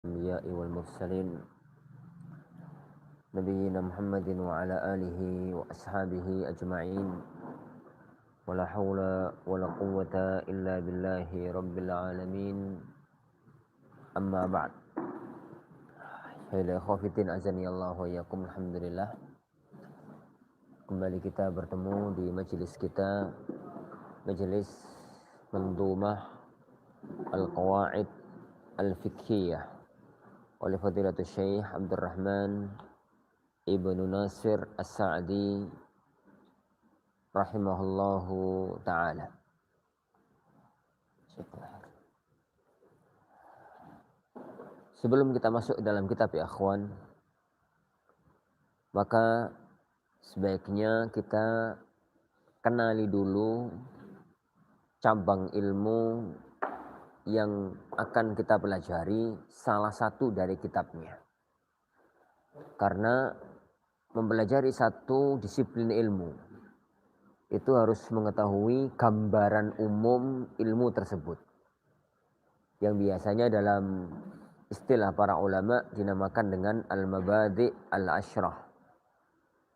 الأنبياء والمرسلين نبينا محمد وعلى آله وأصحابه أجمعين ولا حول ولا قوة إلا بالله رب العالمين أما بعد. Khairullahiddin azani Allah wa yakum. Alhamdulillah, kembali kita bertemu di majelis kita, majelis Mandhumah Al-Qawaid Al-Fiqhiyah oleh Fadilatul Syekh Abdurrahman Ibnu Nasir As-Sa'di rahimahullahu ta'ala. Sebelum kita masuk dalam kitab ya akhwan, maka sebaiknya kita kenali dulu cabang ilmu yang akan kita pelajari, salah satu dari kitabnya. Karena mempelajari satu disiplin ilmu itu harus mengetahui gambaran umum ilmu tersebut, yang biasanya dalam istilah para ulama dinamakan dengan al-mabadi' al-ashrah.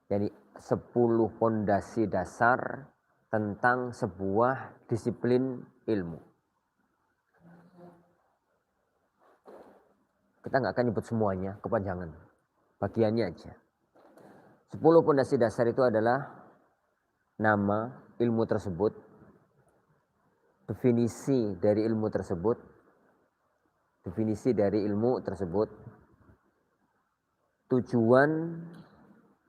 Jadi 10 pondasi dasar tentang sebuah disiplin ilmu. Kita nggak akan nyebut semuanya, kepanjangan. Bagiannya aja. 10 pondasi dasar itu adalah nama ilmu tersebut, definisi dari ilmu tersebut, tujuan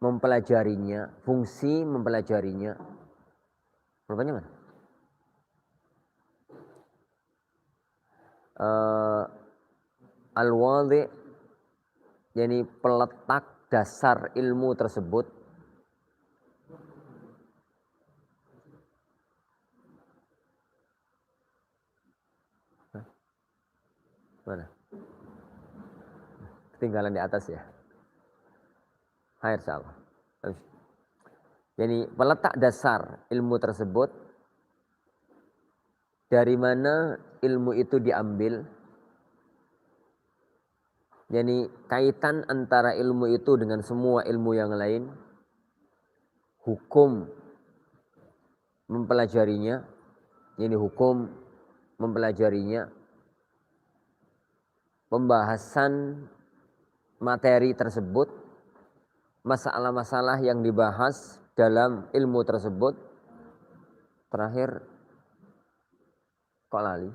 mempelajarinya, fungsi mempelajarinya. Perpanjangan. Al-wadhi, yani peletak dasar ilmu tersebut. Mana? Ketinggalan di atas ya. Khair salah. Jadi peletak dasar ilmu tersebut, dari mana ilmu itu diambil. Jadi kaitan antara ilmu itu dengan semua ilmu yang lain, hukum mempelajarinya, pembahasan materi tersebut, masalah-masalah yang dibahas dalam ilmu tersebut. Terakhir, kok lali?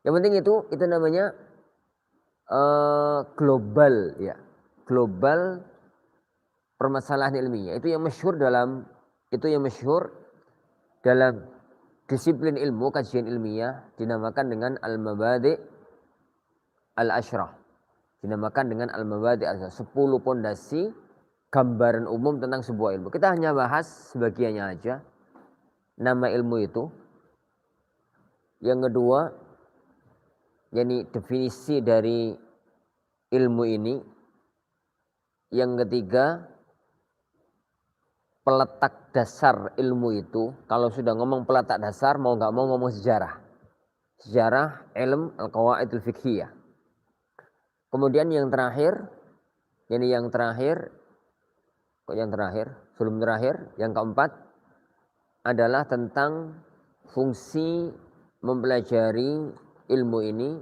Yang penting itu namanya global ya, global permasalahan ilmiah. Itu yang masyhur dalam disiplin ilmu, kajian ilmiah, dinamakan dengan al-mabadi' al-ashrah. 10 pondasi gambaran umum tentang sebuah ilmu. Kita hanya bahas sebagiannya aja. Nama ilmu itu. Yang kedua, yani definisi dari ilmu ini. Yang ketiga, peletak dasar ilmu itu. Kalau sudah ngomong peletak dasar, mau nggak mau ngomong sejarah. Sejarah ilm al-qawaid al-fiqhiyah. Kemudian yang terakhir, yang keempat adalah tentang fungsi mempelajari ilmu ini.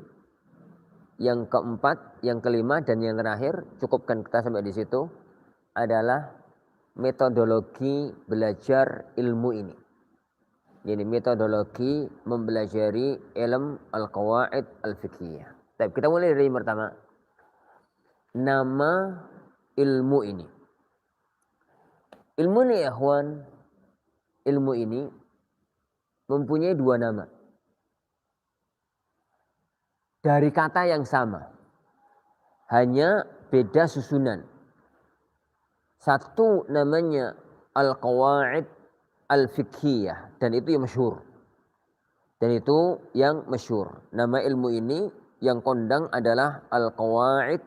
Yang keempat, yang kelima, dan yang terakhir, cukupkan kita sampai di situ, adalah metodologi belajar ilmu ini. Jadi metodologi mempelajari ilm al-qawaid al-fiqhiyah. Kita mulai dari yang pertama. Nama ilmu ini. Ilmu ini ya ikhwan, ilmu ini mempunyai 2 nama. Dari kata yang sama. Hanya beda susunan. Satu namanya al-qawaid al-fiqhiyah, dan itu yang masyhur. Nama ilmu ini yang kondang adalah al-qawaid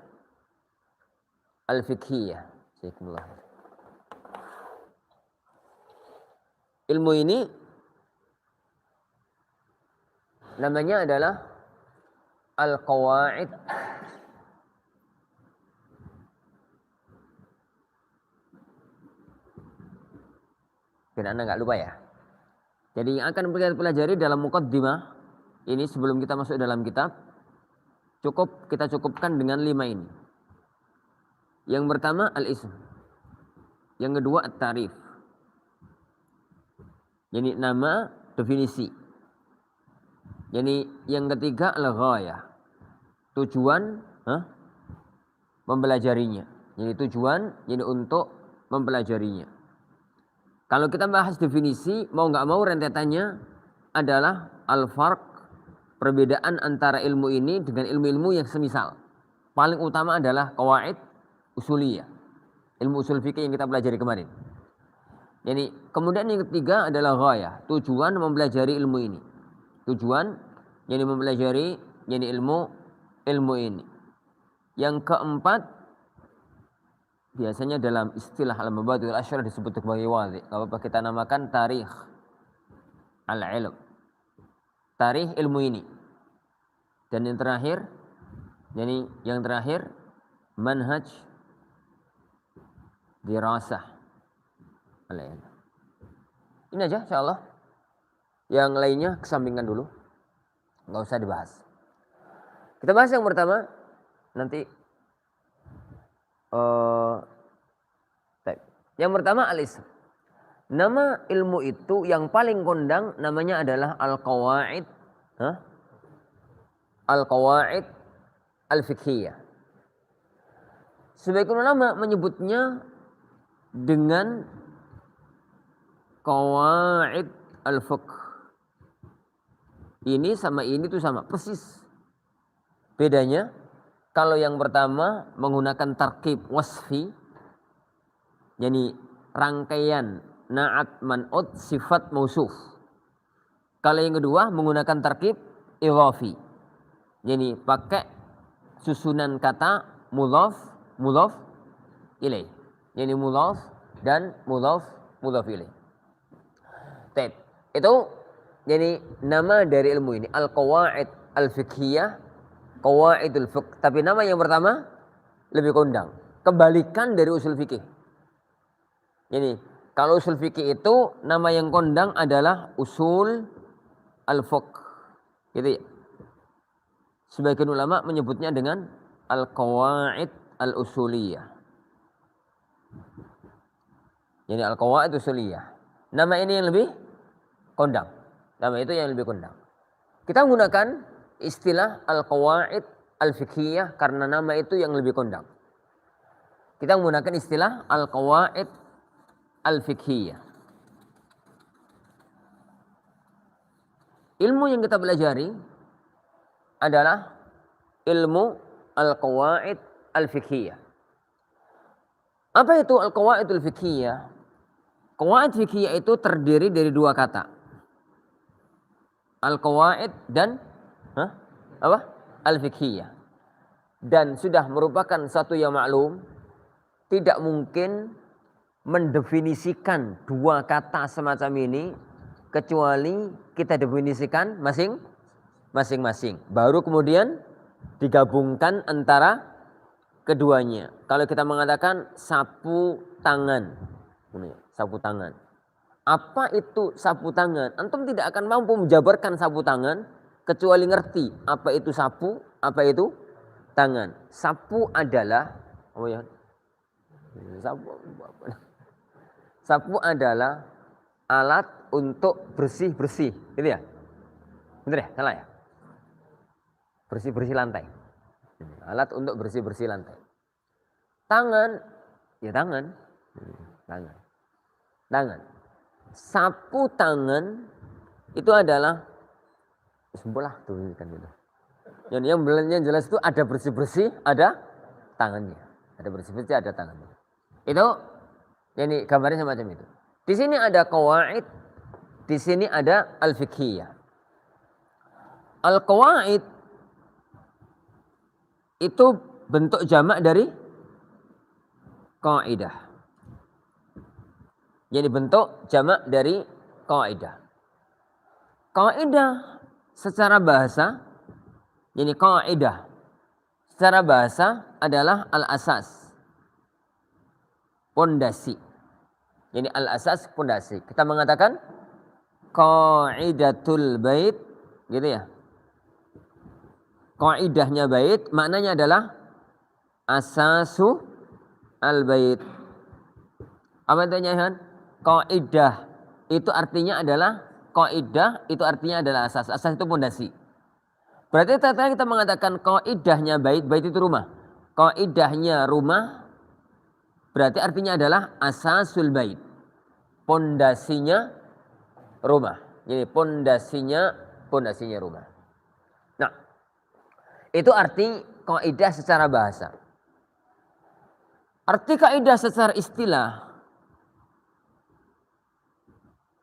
al-fiqhiyah. Ilmu ini namanya adalah al-qawaid biar Anda nggak lupa ya. Jadi yang akan kita pelajari dalam muqaddimah ini sebelum kita masuk dalam kitab, kita cukupkan dengan 5 ini. Yang pertama al-ism. Yang kedua at-tarif. Jadi nama, definisi. Jadi yang ketiga al-ghayah. Tujuan mempelajarinya. Jadi tujuan jadi untuk mempelajarinya. Kalau kita bahas definisi, mau nggak mau rentetannya adalah al-farq, perbedaan antara ilmu ini dengan ilmu-ilmu yang semisal. Paling utama adalah qawaid usuliyah, ilmu usul fikih yang kita pelajari kemarin. Jadi kemudian yang ketiga adalah ghayah, tujuan mempelajari ilmu ini. Tujuan jadi mempelajari jadi ilmu ini. Yang keempat, biasanya dalam istilah al-mabadi' al-asyrah disebut sebagai wadhi. Apa kita namakan tarikh al-ilm. Tarikh ilmu ini. Dan yang terakhir, jadi yang terakhir manhaj dirasah al-ilm. Ini aja insyaallah. Yang lainnya kesampingkan dulu. Enggak usah dibahas. Kita bahas yang pertama nanti yang pertama al-ism. Nama ilmu itu yang paling kondang namanya adalah al-qawaid al-qawaid al-fiqhiyah. Sebagian ulama menyebutnya dengan qawaid al-fiqh. Ini sama ini tuh sama persis. Bedanya kalau yang pertama menggunakan tarkib wasfi, jadi rangkaian na'at man'ut sifat mausuf. Kalau yang kedua menggunakan tarkib idhafi, jadi pakai susunan kata mudhaf ilaih, jadi mudhaf dan mudhaf ilaih. Itu jadi nama dari ilmu ini al-qawaid al-fiqhiyah, qawaidul fiqh. Tapi nama yang pertama lebih kondang, kebalikan dari usul fikih. Jadi kalau usul fikih itu nama yang kondang adalah usul al-fiqh. Gitu ya. Sebagian ulama menyebutnya dengan al-qawaid al-usuliyah. Jadi al-qawaid usuliyah. Nama ini yang lebih kondang. Nama itu yang lebih kondang. Kita menggunakan istilah al-qawaid al-fiqhiyah karena nama itu yang lebih kondang. Kita menggunakan istilah al-qawaid al-fiqhiyah. Ilmu yang kita pelajari adalah ilmu al-qawaid al-fiqhiyah. Apa itu al-qawaid al-fiqhiyah? Qawaid fiqhiyah itu terdiri dari dua kata. Al-qawaid dan al-fiqhiyah. Dan sudah merupakan satu yang maklum, tidak mungkin mendefinisikan dua kata semacam ini kecuali kita definisikan masing-masing. Baru kemudian digabungkan antara keduanya. Kalau kita mengatakan sapu tangan. Apa itu sapu tangan? Antum tidak akan mampu menjabarkan sapu tangan kecuali ngerti apa itu sapu, apa itu tangan. Sapu adalah sapu adalah alat untuk bersih-bersih, gitu ya? Bener ya? Salah ya? Bersih-bersih lantai. Alat untuk bersih-bersih lantai. Tangan, ya tangan. Tangan. Sapu tangan itu adalah sembolah tuh kan gitu. Yang jelas itu ada bersih-bersih, ada tangannya. Ada bersih-bersih, ada tangannya. Itu ini gambarnya semacam itu. Di sini ada qawaid, di sini ada al-fiqhiyah. Al-qawaid itu bentuk jamak dari kaidah. Jadi bentuk jamak dari kaidah. Kaidah secara bahasa Ini kaidah secara bahasa adalah al-asas, pondasi. Jadi al-asas, pondasi. Kita mengatakan qaidatul bait, gitu ya. Kaidahnya bait maknanya adalah asasu al-bait. Apa intinya, Han? Kaidah itu artinya adalah asas. Asas itu pondasi. Berarti tadi kita mengatakan kaidahnya bait itu rumah. Kaidahnya rumah berarti artinya adalah asasul bait. Pondasinya rumah. Jadi pondasinya rumah. Nah, itu arti kaidah secara bahasa. Arti kaidah secara istilah.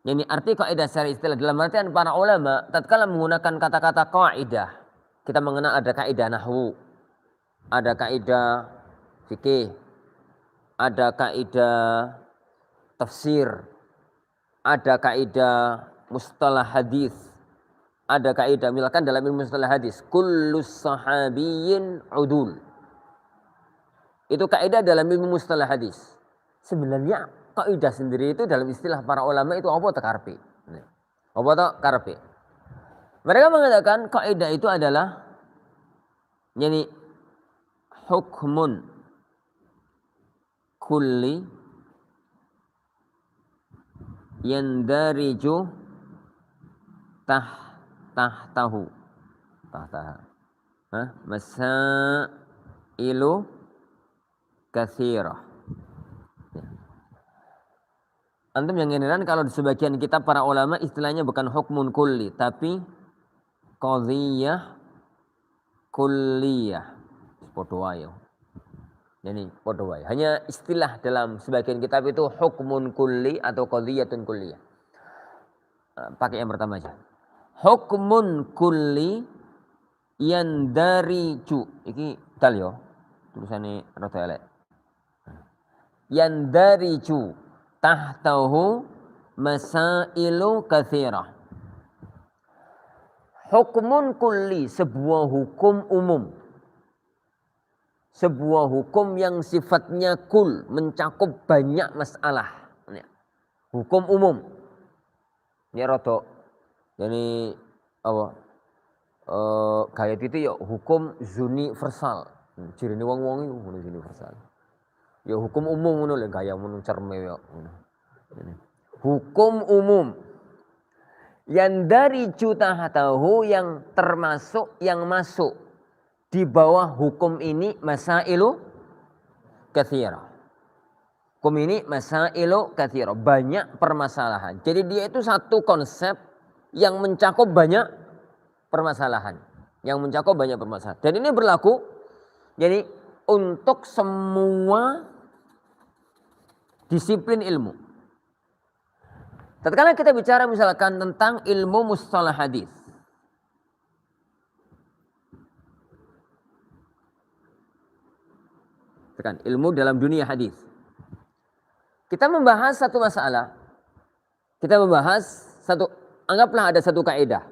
Ini arti kaidah secara istilah dalam artian para ulama tatkala menggunakan kata-kata kaidah, kita mengenal ada kaidah nahwu, ada kaidah fikih, ada kaidah tafsir, ada kaidah mustalah hadis, ada kaidah misalkan dalam ilmu mustalah hadis, kullus sahabiyyin udul. Itu kaidah dalam ilmu mustalah hadis. Sebenarnya kaidah sendiri itu dalam istilah para ulama itu apa tak karpe? Apa tak karpe? Mereka mengatakan kaidah itu adalah yani hukmun kulli yandariju tahtaha masailu katsirah. Antum yang heran kalau di sebagian kitab para ulama istilahnya bukan hukmun kulli tapi qadhiyah kulliyah. Podo wae. Yani podo wae. Hanya istilah dalam sebagian kitab itu hukmun kulli atau qadhiyatun kulliyah. Pakai yang pertama aja. Hukmun kulli yandariju. Iki dal yo. Tulisane rada elek. Yandariju tahtahu masailu katsirah. Hukmun kulli, sebuah hukum umum. Sebuah hukum yang sifatnya kul, mencakup banyak masalah. Hukum umum. Ini roto. Jadi apa? Gaya itu ya hukum universal. Jirine wong-wong itu universal. Ya hukum umum ngono lho gaya ngono cerme ya. Hukum umum. Yang dari tahtahu yang termasuk yang masuk di bawah hukum ini masailu katsirah. Hukum ini masailu katsirah, banyak permasalahan. Jadi dia itu satu konsep yang mencakup banyak permasalahan, Dan ini berlaku jadi untuk semua disiplin ilmu. Tatkala kita bicara misalkan tentang ilmu mustalah hadis. Tekan ilmu dalam dunia hadis. Kita membahas satu masalah. Anggaplah ada satu kaidah.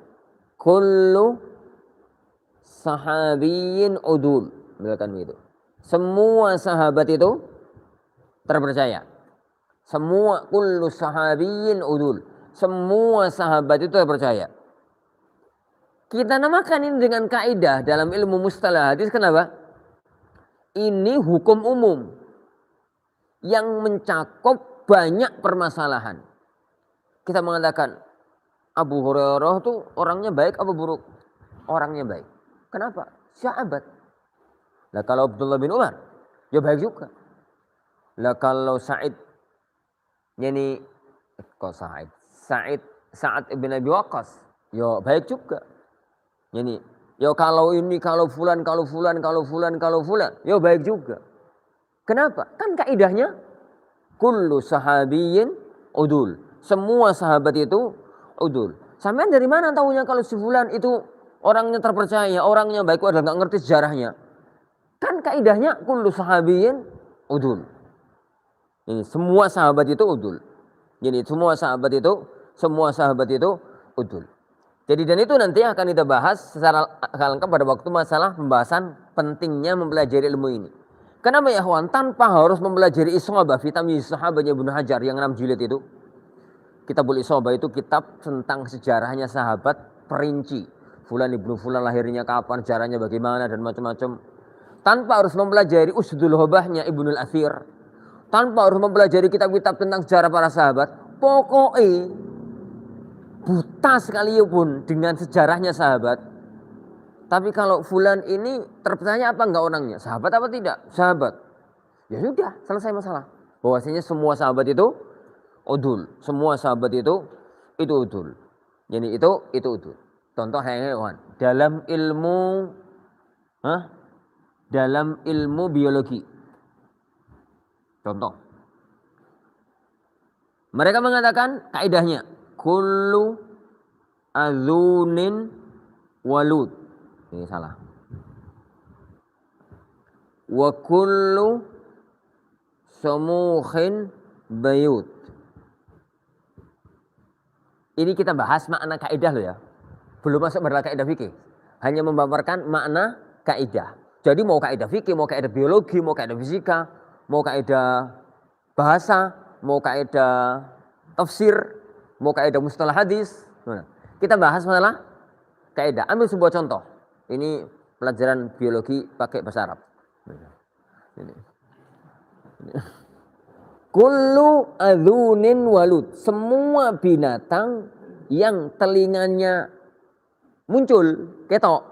Kullu sahabiyyin udul. Misalkan begitu. Semua sahabat itu terpercaya. Semua kullu sahabiyyin udul. Semua sahabat itu terpercaya. Kita namakan ini dengan kaidah dalam ilmu mustalah hadis. Kenapa? Ini hukum umum yang mencakup banyak permasalahan. Kita mengatakan Abu Hurairah itu orangnya baik apa buruk? Orangnya baik. Kenapa? Sahabat. Lah kalau Abdullah bin Umar, ya baik juga. Lah kalau Sa'id Sa'ad ibn Abi Waqqas, ya baik juga. Ya kalau fulan, ya baik juga. Kenapa? Kan kaidahnya kullu sahabiyyin udul. Semua sahabat itu udul. Sampean dari mana tahunya kalau si fulan itu orangnya terpercaya, orangnya baik, adalah nggak ngerti sejarahnya. Kan kaidahnya kullu sahabiyyin udul. Ini semua sahabat itu udul. Jadi semua sahabat itu udul. Jadi dan itu nanti akan kita bahas secara lengkap pada waktu masalah pembahasan pentingnya mempelajari ilmu ini. Kenapa ya kawan? Tanpa harus mempelajari Isabah, vitamin sahabatnya Ibnu Hajar yang 6 jilid itu. Kitabul Isabah itu kitab tentang sejarahnya sahabat perinci. Fulan ibnu Fulan lahirnya kapan, sejarahnya bagaimana dan macam-macam. Tanpa harus mempelajari Usdul Hobahnya Ibnul Athir. Tanpa harus mempelajari kitab-kitab tentang sejarah para sahabat. Pokoknya buta sekalipun dengan sejarahnya sahabat. Tapi kalau Fulan ini terpercaya apa enggak orangnya? Sahabat apa tidak? Sahabat. Ya sudah, selesai masalah. Bahwasanya semua sahabat itu udul. Semua sahabat itu udul. Jadi itu udul. Contoh hewan. Dalam ilmu biologi. Contoh. Mereka mengatakan kaidahnya kullu adzunin walud. Ini salah. Wa kullu samukhin bayut. Ini kita bahas makna kaidah loh ya. Belum masuk pada kaidah fikih. Hanya memaparkan makna kaidah. Jadi mau kaidah fikih, mau kaidah biologi, mau kaidah fisika, mau kaidah bahasa, mau kaidah tafsir, mau kaidah mustalah hadis. Nah, kita bahas masalah kaidah. Ambil sebuah contoh. Ini pelajaran biologi pakai bahasa Arab. Ini. Kullu adzunin walud. Semua binatang yang telinganya muncul ketok,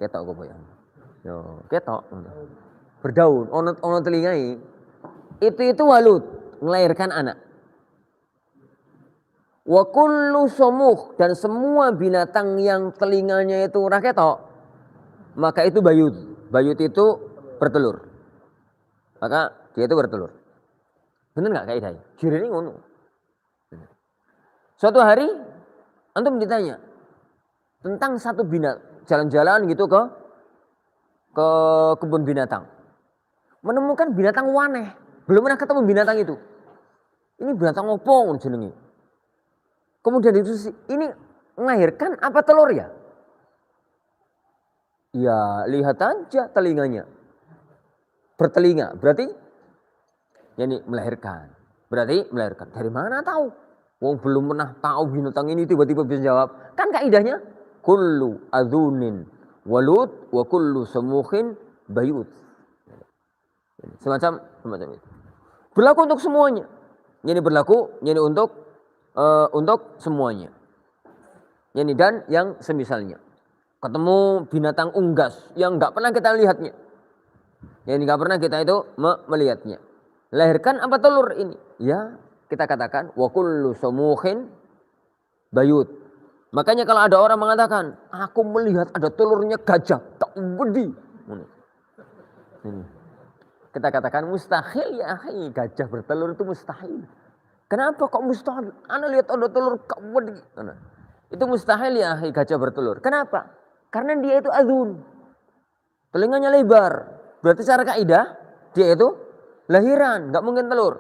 ketok apa ya? Yo, ketok. Berdaun, ono telingai. Itu walud, melahirkan anak. Wa kullu samukh, dan semua binatang yang telinganya itu ora ketok, maka itu bayut. Bayut itu bertelur. Maka dia itu bertelur. Benar enggak kaidahnya? Jirene ngono. Suatu hari antum ditanya tentang satu binatang, jalan-jalan gitu ke kebun binatang. Menemukan binatang waneh, belum pernah ketemu binatang itu. Ini binatang opo jenenge? Kemudian diskusi, ini melahirkan apa telur ya? Ya lihat aja telinganya. Bertelinga, berarti ini melahirkan. Berarti melahirkan. Dari mana tahu? Wong belum pernah tahu binatang ini tiba-tiba bisa jawab. Kan kaidahnya kullu adzunin walud wa kullu samukhin bayut. Semacam itu. Berlaku untuk semuanya. Ini berlaku untuk semuanya. Ini dan yang semisalnya. Ketemu binatang unggas yang enggak pernah kita lihatnya. Yang enggak pernah kita itu melihatnya. Lahirkan apa telur ini? Ya, kita katakan wa kullu samukhin bayut. Makanya kalau ada orang mengatakan, aku melihat ada telurnya gajah, tak bedi. Ini. Kita katakan mustahil ya, gajah bertelur itu mustahil. Kenapa kok mustahil? Ana lihat ada telur tak bedi. Itu mustahil ya, gajah bertelur. Kenapa? Karena dia itu adzun. Telinganya lebar. Berarti secara kaidah dia itu lahiran, nggak mungkin telur.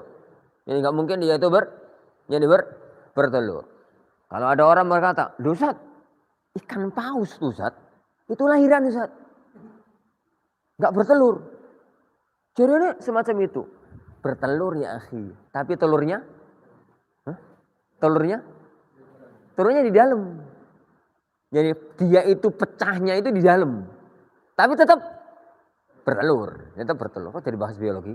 Jadi nggak mungkin dia itu bertelur. Kalau ada orang berkata, Ustaz, ikan paus Ustaz, itu lahiran Ustaz, nggak bertelur. Jadi ini semacam itu, bertelur ya akhi. Tapi telurnya di dalam. Jadi dia itu pecahnya itu di dalam, tapi tetap bertelur. Kok jadi bahas biologi?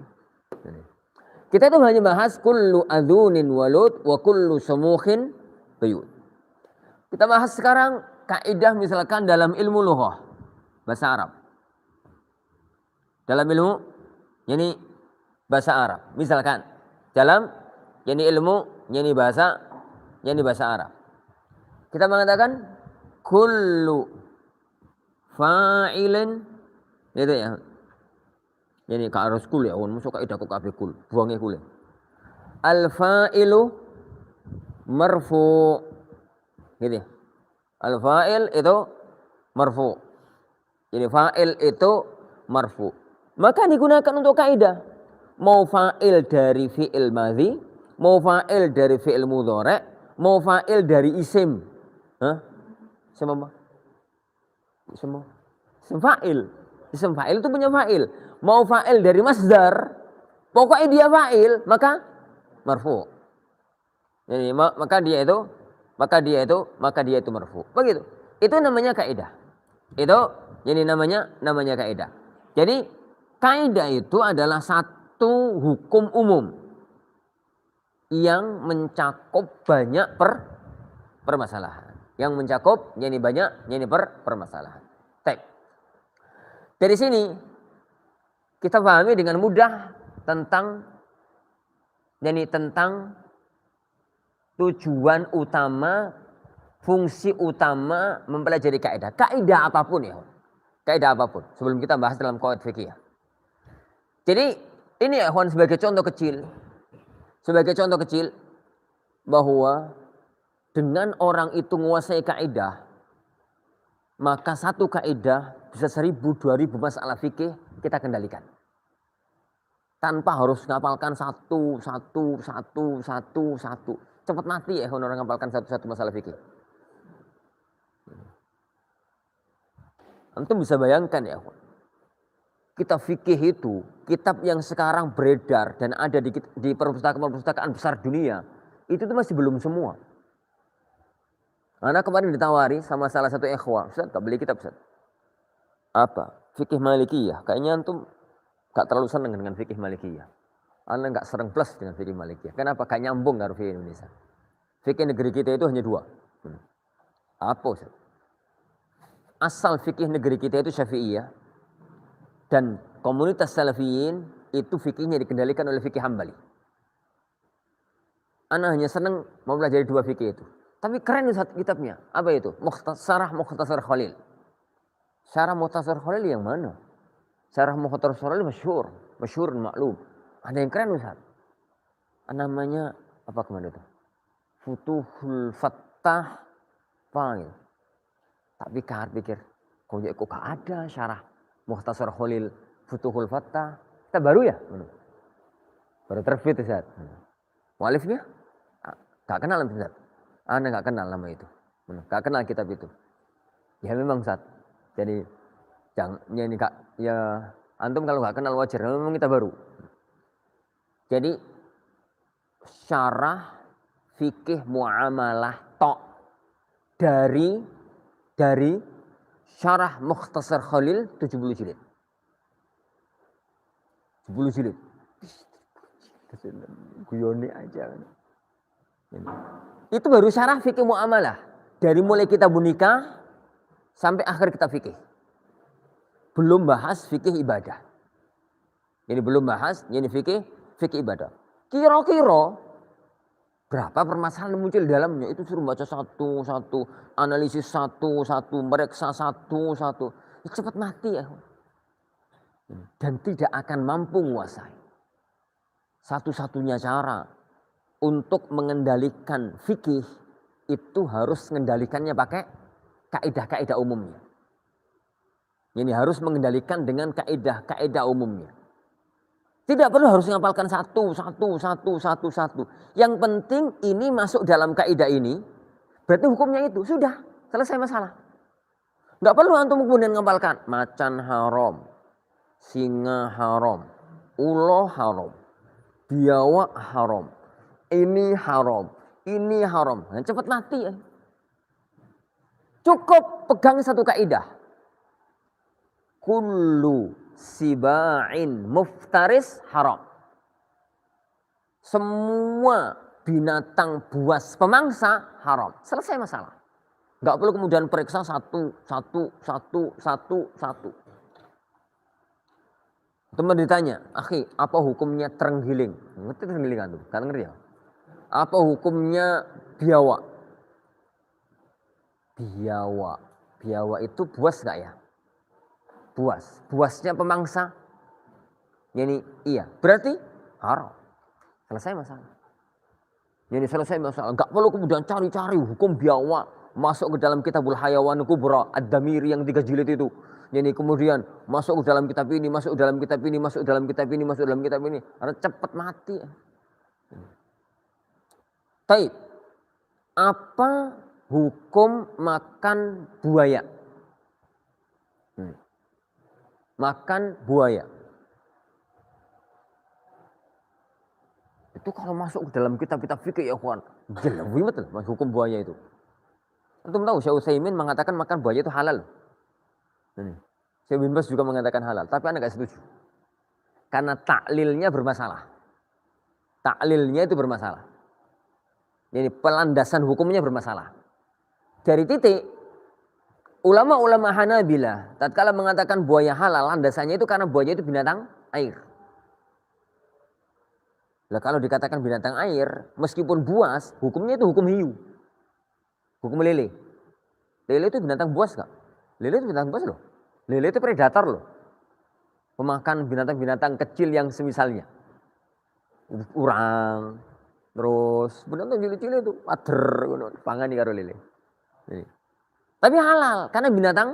Kita itu hanya bahas kullu adzunin walud wa kullu samukhin bayut. Kita bahas sekarang kaidah misalkan dalam ilmu lughah bahasa Arab. Dalam ilmu bahasa Arab. Misalkan dalam ilmu bahasa Arab. Kita mengatakan kullu fa'ilin itu ya. Jadi ka harus kul ya, masuk kaidah kok kabeh kul, buange kul. Al fa'ilu marfu. Gitu ya. Al fa'il itu marfu. Jadi fa'il itu marfu. Maka digunakan untuk kaidah. Mau fa'il dari fi'il madhi, mau fa'il dari fi'il mudhari', mau fa'il dari isim. Semua. Semua. Isim fa'il. Isim fa'il itu punya fa'il. Mau fa'il dari masdar, pokoknya dia fa'il, maka marfu. Jadi maka dia itu marfu. Begitu. Itu namanya kaidah. Itu jadi namanya kaidah. Jadi kaidah itu adalah satu hukum umum yang mencakup banyak permasalahan. Yang mencakup banyak permasalahan. Baik. Dari sini kita pahami dengan mudah tentang tujuan utama, fungsi utama mempelajari kaidah. Kaidah apapun ya. Kaidah apapun. Sebelum kita bahas dalam qawaid fikih. Jadi ini ya sebagai contoh kecil bahwa dengan orang itu menguasai kaidah, maka satu kaidah bisa 1000, 2000 masalah fikih kita kendalikan. Tanpa harus ngapalkan satu. Cepat mati ya orang ngapalkan satu masalah fikih. Antum bisa bayangkan ya, kitab fikih itu, kitab yang sekarang beredar dan ada di perpustakaan besar dunia, itu tuh masih belum semua. Anak kemarin ditawari sama salah satu ikhwah, Ustaz, tak beli kitab, Ustaz. Apa? Fikih Malikiyah. Kayaknya antum gak terlalu senang dengan fikih Malikiyah. Anda gak sering plus dengan fikih Malikiyah. Kenapa? Gak nyambung dengan fikih Indonesia. Fikih negeri kita itu hanya 2. Apa, Ustaz? Asal fikih negeri kita itu Syafi'iyah. Dan komunitas Salafiyin itu fikihnya dikendalikan oleh fikih Hambali. Ana hanya senang mempelajari 2 fikih itu. Tapi keren Ustaz kitabnya. Apa itu? Syarah Mukhtasar Khalil. Syarah Mukhtasar Khalil yang mana? Syarah Mukhtasar Khalil masyhur maklum. Ada yang keren Ustaz. Namanya apa kemana itu? Futuhul Fattah Fa'il. Tak pikir, kok gak ada syarah Mukhtasar Khalil Futuhul Fattah. Kita baru ya? Baru terbit Ustaz. Mu'alifnya? Gak kenal Ustaz. Anda gak kenal nama itu. Gak kenal kitab itu. Ya memang Ustaz. Jadi antum kalau gak kenal wajar. Memang kita baru. Jadi syarah fikih muamalah tok dari syarah Mukhtasar Khalil 70 jilid. 70 jilid. Guyone aja. Itu baru syarah fikih muamalah. Dari mulai kita nikah sampai akhir kita fikih. Belum bahas fikih ibadah. Jadi belum bahas fikih ibadah. Kira-kira berapa permasalahan muncul di dalamnya? Itu suruh baca satu, analisis satu, meriksa satu. Cepat mati ya. Dan tidak akan mampu menguasai. Satu-satunya cara untuk mengendalikan fikih itu harus mengendalikannya pakai kaidah-kaidah umumnya. Ini harus mengendalikan dengan kaidah-kaidah umumnya. Tidak perlu harus menghafalkan satu. Yang penting ini masuk dalam kaidah ini, berarti hukumnya itu sudah selesai masalah. Nggak perlu antum kemudian menghafalkan macan haram, singa haram, ulo haram, biawak haram, ini haram. Nah, cepat mati ya. Cukup pegang satu kaidah. Kullu siba'in muftaris haram. Semua binatang buas pemangsa haram. Selesai masalah. Nggak perlu kemudian periksa satu. Teman ditanya, akhi, apa hukumnya terenggiling? Ngerti terenggiling kan tuh? Kan ngerti ya? Apa hukumnya biawak? Biawak itu buas nggak ya? Buasnya pemangsa. Yani iya, berarti haram. Selesai masalah. Yani selesai masalah. Enggak perlu kemudian cari-cari hukum biawak masuk ke dalam Kitabul Hayawan Kubra Ad-Damiri yang 3 jilid itu. Yani kemudian masuk ke dalam kitab ini, masuk ke dalam kitab ini, masuk ke dalam kitab ini, masuk ke dalam kitab ini. Karena cepat mati. Baik. Apa hukum makan buaya. Makan buaya. Itu kalau masuk ke dalam kitab-kitab fikih ya kawan, jelawi betul hukum buaya itu. Antum tahu Syekh Utsaimin mengatakan makan buaya itu halal. Syekh bin Baz juga mengatakan halal, tapi Anda enggak setuju. Karena taklilnya bermasalah. Taklilnya itu bermasalah. Jadi pelandasan hukumnya bermasalah. Dari titik ulama-ulama Hanabilah tatkala mengatakan buaya halal, landasannya itu karena buaya itu binatang air. Lah kalau dikatakan binatang air, meskipun buas, hukumnya itu hukum hiu. Hukum lele. Lele itu binatang buas enggak? Lele itu binatang buas loh. Lele itu predator loh. Pemakan binatang-binatang kecil yang semisalnya. Urang, terus binatang cilik-cilik itu, ader, pangani karo lele. Tapi halal karena binatang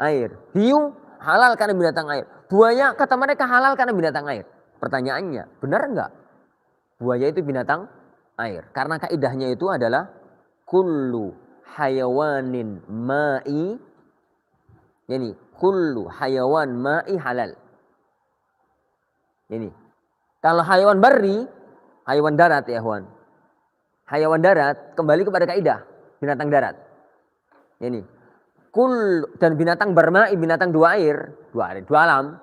air. Hiu halal karena binatang air. Buaya kata mereka halal karena binatang air. Pertanyaannya, benar enggak? Buaya itu binatang air. Karena kaidahnya itu adalah kullu hayawanin ma'i. Ini kullu hayawan ma'i halal. Ini. Kalau hayawan barri, hayawan darat ya kawan. Hayawan darat kembali kepada kaidah binatang darat. Ini. Dan binatang berma'i, binatang dua air, dua alam.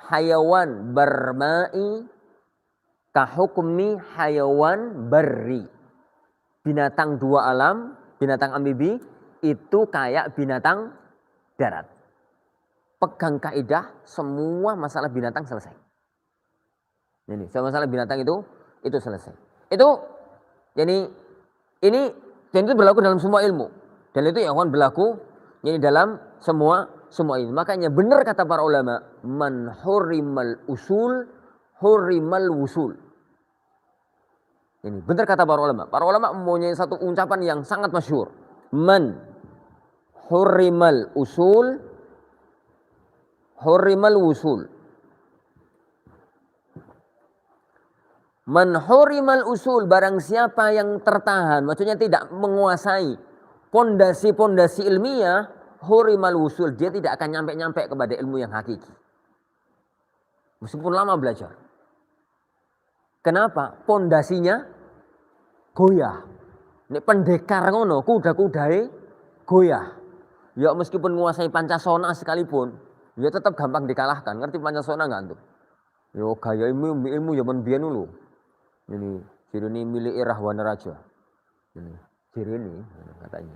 Hayawan berma'i kahukmi hayawan barri. Binatang dua alam, binatang amfibi itu kayak binatang darat. Pegang kaidah, semua masalah binatang selesai. Ini, semua masalah binatang itu selesai. Itu jadi ini dan itu berlaku dalam semua ilmu. Dan itu ya kawan berlaku ini dalam semua ilmu. Makanya benar kata para ulama, man hurimal usul hurimal wusul. Ini benar kata para ulama. Para ulama mempunyai satu ucapan yang sangat masyhur. Man hurimal usul hurimal wusul. Man hurimal usul, barang siapa yang tertahan, maksudnya tidak menguasai pondasi-pondasi ilmiah, hurimal wusul, dia tidak akan nyampe-nyampe kepada ilmu yang hakiki. Meskipun lama belajar. Kenapa? Pondasinya goyah. Ini pendekar ngono, kuda-kudai goyah. Ya meskipun menguasai Pancasona sekalipun, ya tetap gampang dikalahkan. Ngerti Pancasona enggak antum? Yo gaya ilmu zaman biyen dulu. Ini ini milik Rahwana Raja. Ini katanya.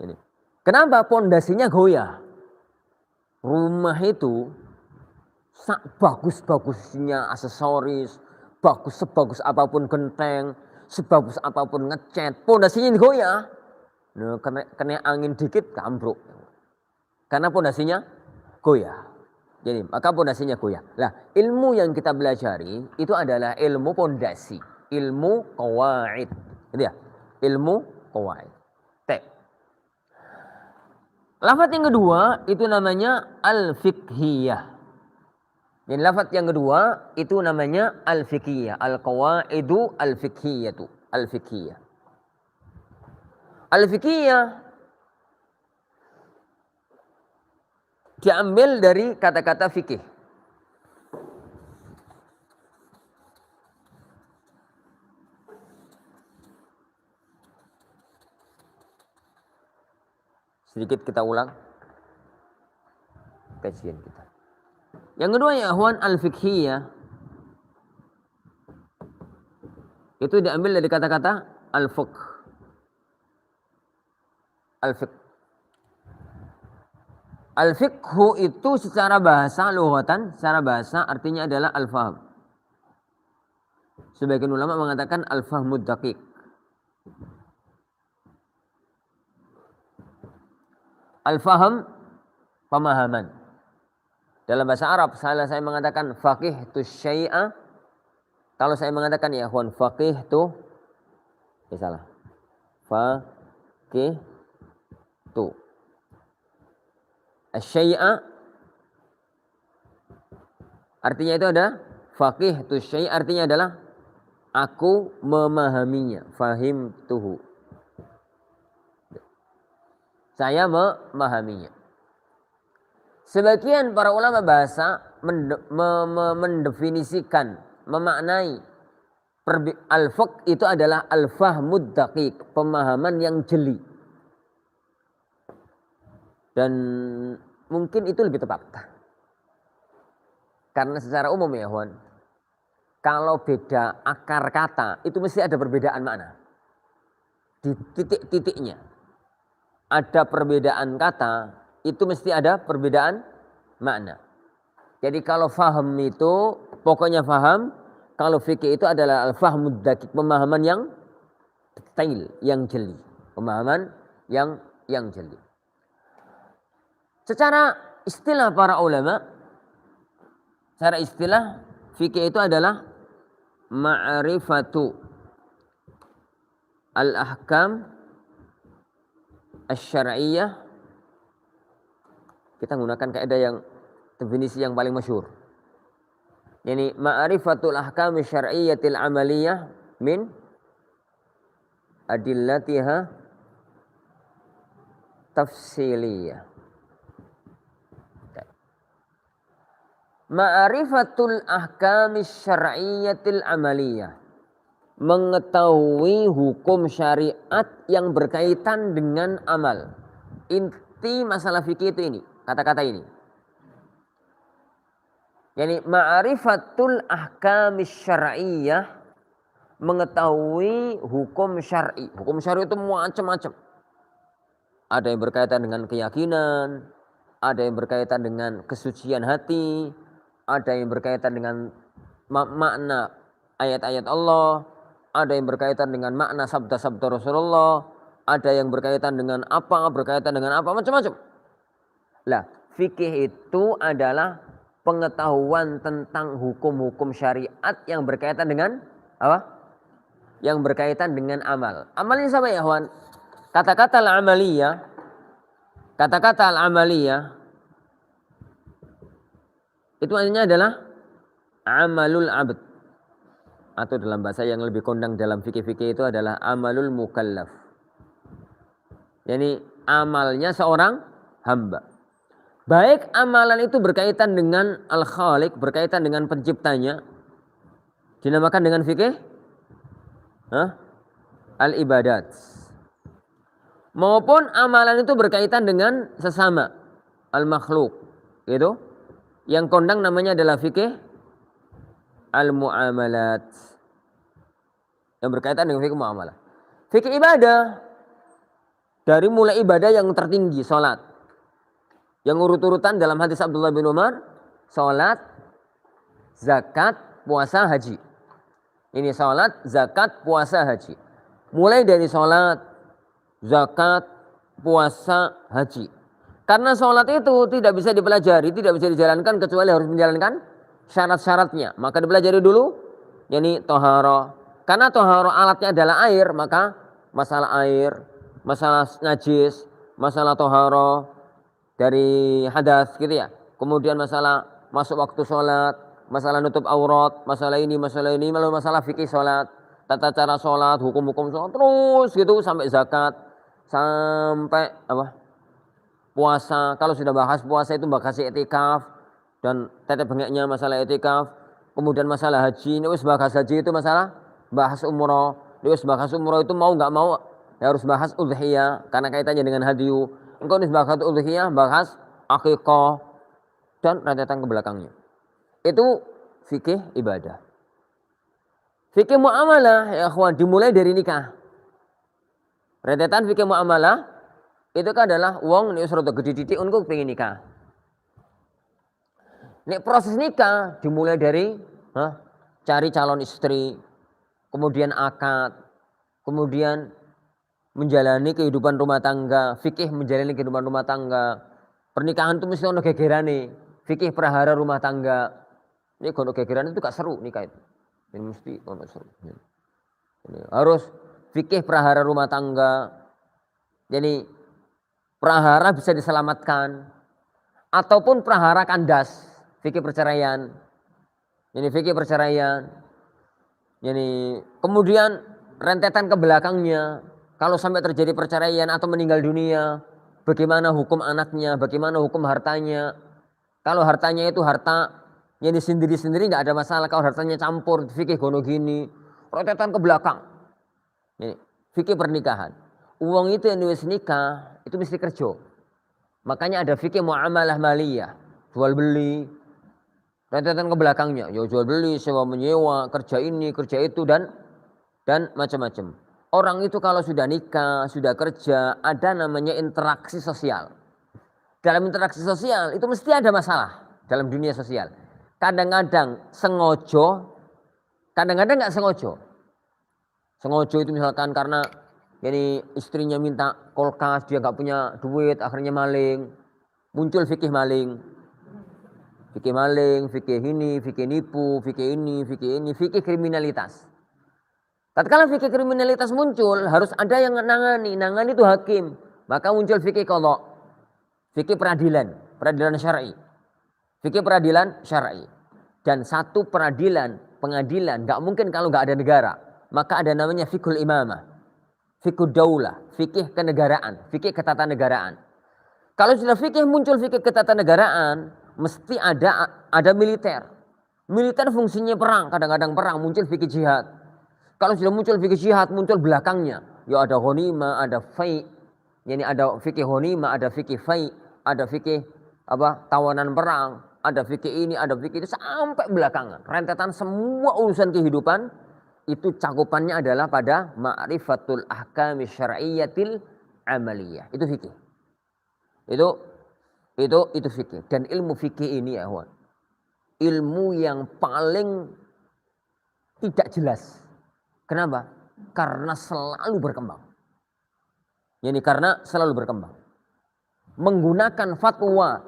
Ini. Kenapa pondasinya goyah? Rumah itu bagus-bagusnya aksesoris, sebagus apapun genteng, sebagus apapun ngecat, pondasinya goyah. Nah, kena angin dikit kambruk. Karena pondasinya goyah. Jadi maka pondasinya goyah. Nah, ilmu yang kita pelajari itu adalah ilmu pondasi, ilmu qawaid. Gitu ya? Ilmu qawaid. Lafaz yang kedua itu namanya al-fiqhiyah. Jadi lafaz yang kedua itu namanya al-fiqhiyah, al-qawaidu al-fiqhiyatu, al-fiqhiyah. Al-fiqhiyah diambil dari kata-kata fikih. Sedikit kita ulang kajian kita. Yang kedua ya akhwan, al-fiqhiyah itu diambil dari kata-kata al-fiqh. Al-fiqh. Al-fiqhu itu secara bahasa lughatan, secara bahasa artinya adalah al-faham. Sebagian ulama mengatakan al-fahmud daqiq. Al-faham, pemahaman. Dalam bahasa Arab, saya mengatakan faqihtu syai'a. Kalau saya mengatakan ya ikhwan, faqihtu, ya salah. Faqihtu. Syai'a artinya itu ada faqihtu syai' artinya adalah aku memahaminya, fahimtuhu. saya memahaminya. Sebagian para ulama bahasa mendefinisikan, memaknai al-fiqh itu adalah al-fahmud daqiq, pemahaman yang jeli. Dan mungkin itu lebih tepat. Karena secara umum ya Wan, kalau beda akar kata itu mesti ada perbedaan makna. Di titik-titiknya ada perbedaan kata, itu mesti ada perbedaan makna. Jadi kalau faham itu pokoknya faham, kalau fikih itu adalah al-fahmud daqiq, pemahaman yang detail, yang jeli, pemahaman yang jeli. Secara istilah para ulama, secara istilah fikih itu adalah ma'rifatu al-ahkam asy-syar'iyyah. Kita menggunakan kaidah yang definisi yang paling masyhur. Yani ma'rifatul ahkam asy-syar'iyyatil amaliyah min adillatiha tafsiliyah. Ma'rifatul ahkamis syar'iyyatil amaliyah, mengetahui hukum syariat yang berkaitan dengan amal. Inti masalah fikih itu ini, kata-kata ini. Yani ma'rifatul ahkamis syar'iyyah, mengetahui hukum syar'i. Hukum syar'i itu macam-macam. Ada yang berkaitan dengan keyakinan, ada yang berkaitan dengan kesucian hati, ada yang berkaitan dengan makna ayat-ayat Allah, ada yang berkaitan dengan makna sabda-sabda Rasulullah, ada yang berkaitan dengan apa, macam-macam. Lah, fikih itu adalah pengetahuan tentang hukum-hukum syariat yang berkaitan dengan apa? Yang berkaitan dengan amal. Amal ini sama ya, Wan? Kata-kata al-amaliyah itu artinya adalah amalul abd, atau dalam bahasa yang lebih kondang dalam fikih-fikih itu adalah amalul mukallaf. Yani amalnya seorang hamba. Baik amalan itu berkaitan dengan al-khaliq, berkaitan dengan penciptanya, dinamakan dengan fikih al-ibadat. Maupun amalan itu berkaitan dengan sesama al-makhluk, gitu. Yang kondang namanya adalah fikih al-muamalat, yang berkaitan dengan fikih muamalah. Fikih ibadah, dari mulai ibadah yang tertinggi, sholat, yang urut-urutan dalam hadis Abdullah bin Umar, sholat, zakat, puasa, haji. Ini sholat, zakat, puasa, haji. Mulai dari sholat, zakat, puasa, haji. Karena sholat itu tidak bisa dipelajari, tidak bisa dijalankan kecuali harus menjalankan syarat-syaratnya. Maka dipelajari dulu, yakni tohara. Karena tohara alatnya adalah air, maka masalah air, masalah najis, masalah tohara dari hadas gitu ya. Kemudian masalah masuk waktu sholat, masalah nutup aurat, masalah ini, lalu masalah fikih sholat, tata cara sholat, hukum-hukum sholat, terus gitu sampai zakat, sampai apa? Puasa. Kalau sudah bahas puasa itu bahas i'tikaf dan tetek bengeknya masalah i'tikaf. Kemudian masalah haji, ini bahas haji itu masalah bahas umroh. Ini bahas umroh itu mau nggak mau ya harus bahas udhiyah karena kaitannya dengan hadiyu. Engkau ini bahas udhiyah, bahas akikah dan rentetan ke belakangnya. Itu fikih ibadah. Fikih muamalah ya akhwan dimulai dari nikah. Rentetan fikih muamalah itu kan adalah wong nek wis rada gedhe titik engko pengen nikah. Nek proses nikah dimulai dari cari calon istri, kemudian akad, kemudian menjalani kehidupan rumah tangga, fikih menjalani kehidupan rumah tangga. Pernikahan itu mesti ono gegerane, fikih prahara rumah tangga. Ini kalau gegeran itu gak seru nikah itu. Ini mesti ono seru. Ini harus fikih prahara rumah tangga. Jadi prahara bisa diselamatkan ataupun prahara kandas, fikih perceraian. Ini fikih perceraian. Ini kemudian rentetan ke belakangnya, kalau sampai terjadi perceraian atau meninggal dunia, bagaimana hukum anaknya, bagaimana hukum hartanya. Kalau hartanya itu harta yang sendiri-sendiri nggak ada masalah. Kalau hartanya campur, fikih gono gini, rotetan ke belakang. Ini fikih pernikahan. Uang itu yang nulis nikah itu mesti kerja. Makanya ada fikih muamalah maliyah, jual beli, rentetan ke belakangnya, ya jual beli, sewa menyewa, kerja ini, kerja itu dan macam-macam. Orang itu kalau sudah nikah, sudah kerja, ada namanya interaksi sosial. Dalam interaksi sosial itu mesti ada masalah dalam dunia sosial. Kadang-kadang sengojo, kadang-kadang nggak sengojo. Sengojo itu misalkan karena jadi istrinya minta kulkas, dia nggak punya duit, akhirnya maling. Muncul fikih maling. Fikih maling, fikih ini, fikih nipu, fikih ini, fikih kriminalitas. Tatkala fikih kriminalitas muncul, harus ada yang nangani. Nangani itu hakim. Maka muncul fikih qadha. Fikih peradilan, peradilan syar'i. Fikih peradilan syar'i. Dan satu peradilan, pengadilan, nggak mungkin kalau nggak ada negara. Maka ada namanya fikul imamah, fikul daulah, fikih kenegaraan, fikih ketatanegaraan. Kalau sudah fikih muncul fikih ketatanegaraan, mesti ada militer. Militer fungsinya perang, kadang-kadang perang, muncul fikih jihad. Kalau sudah muncul fikih jihad, muncul belakangnya, ya ada ghanimah, ada fai', yani ada fikih ghanimah, ada fikih fai', ada fikih tawanan perang, ada fikih ini, ada fikih itu sampai belakangan. Rentetan semua urusan kehidupan itu cakupannya adalah pada ma'rifatul ahkami syar'iyyatil amaliyah. Itu fikih. Itu fikih. Dan ilmu fikih ini ya, ilmu yang paling tidak jelas. Kenapa? Karena selalu berkembang. Yani karena selalu berkembang. Menggunakan fatwa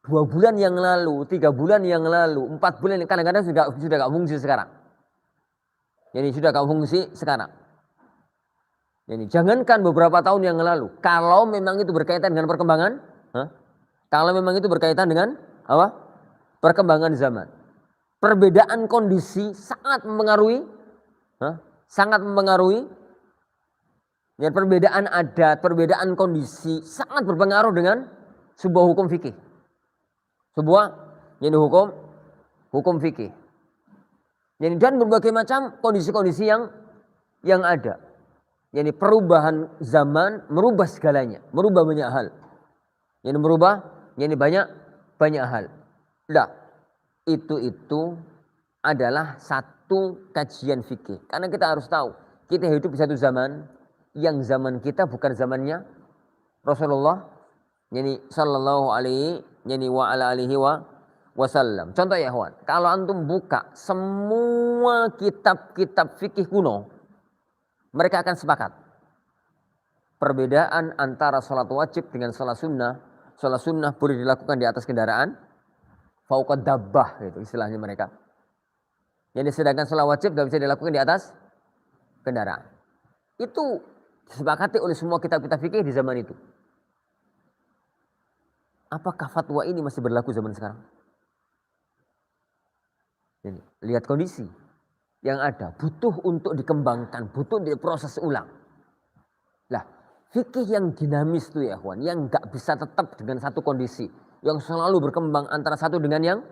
2 bulan yang lalu, 3 bulan yang lalu, 4 bulan, kadang-kadang sudah gak fungsi sekarang. Yani sudah gak fungsi sekarang. Yani jangankan beberapa tahun yang lalu, kalau memang itu berkaitan dengan perkembangan, kalau memang itu berkaitan dengan perkembangan zaman. Perbedaan kondisi sangat mempengaruhi, sangat mempengaruhi. Ya, perbedaan adat, perbedaan kondisi sangat berpengaruh dengan sebuah hukum fikih. Sebuah jadi hukum fikih. Jadi dan berbagai macam kondisi-kondisi yang ada. Jadi perubahan zaman merubah segalanya, merubah banyak hal. Jadi merubah banyak hal. Nah, itu adalah satu kajian fikih. Karena kita harus tahu, kita hidup di satu zaman yang zaman kita bukan zamannya Rasulullah, yani sallallahu alaihi yani wa ala alihi wasallam. Contoh ya, kawan, kalau antum buka semua kitab-kitab fikih kuno, mereka akan sepakat perbedaan antara salat wajib dengan salat sunnah. Salat sunnah boleh dilakukan di atas kendaraan, fauqa dabbah itu istilahnya mereka. Jadi sedangkan salat wajib tidak bisa dilakukan di atas kendaraan. Itu disepakati oleh semua kitab-kitab fikih di zaman itu. Apakah fatwa ini masih berlaku zaman sekarang? Jadi, lihat kondisi yang ada, butuh untuk dikembangkan, butuh diproses ulang. Lah, fikih yang dinamis itu ya, kawan, yang nggak bisa tetap dengan satu kondisi, yang selalu berkembang antara satu dengan